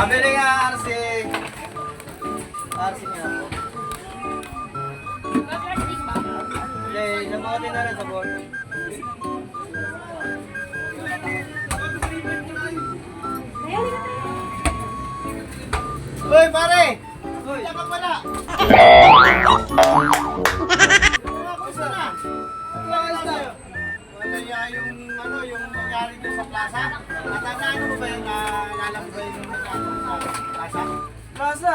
Pabili nga, RC. RC niya ako. Okay, nabuhatin na rin sabon. Uy, pare! Uy, ka pala! Gusto na! Wala niya yung nangyari doon sa plaza. Natandaan mo ba yung naalala mo ba yung nangyari sa plaza? Plaza?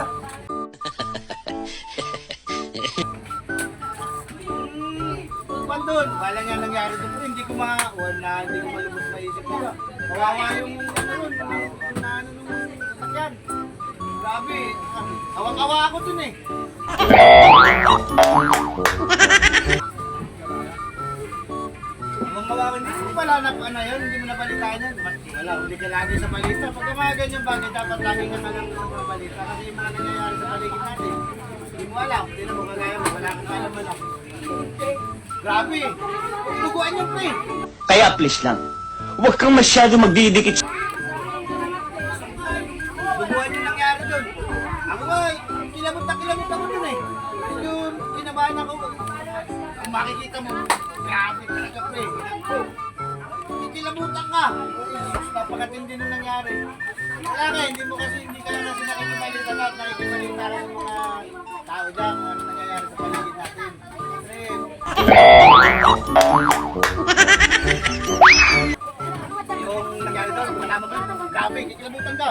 Doon, wala niya nangyari doon. Hindi ko malubos maisip nila. Kawawa yung sasakyan. Grabe, awang-awa ako dun eh. Awang-awa ko, hindi mo pala yun, hindi mo napalitaan yun. Wala, huli ka lagi sa balita. Pagka mga ganyan bagay, dapat lagi ka talang sa balita. Kasi yung mga nangyayari sa paligid natin, hindi mo alam, hindi na mo kagaya mo, wala kang alam alam. Grabe, tuguan yung pre. Kaya please lang, huwag kang masyado magdidikit. Tuguan yung nangyari doon. Ako nga, kilabot ako doon eh. Medyo kinabahan ako. Kung makikita mo, grabe talaga pre. Kilabutan ka. Napakatindi nung nangyari. Wala nga, hindi ka na nakikibalita lahat. Nakikibalita ka sa mga tao dyan kung ano nangyayari sa paligid natin. Yung nangyari doon, malama ba? Grabe, kikilabutan ka.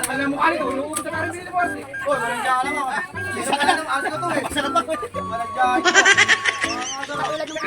Alam mo kali, unuubos na parang sila boss eh. Oh, walang dyan lang ako. Isa ka lang ang asa ko to eh. Sarap ako eh. Walang dyan. Sarap ako lang yung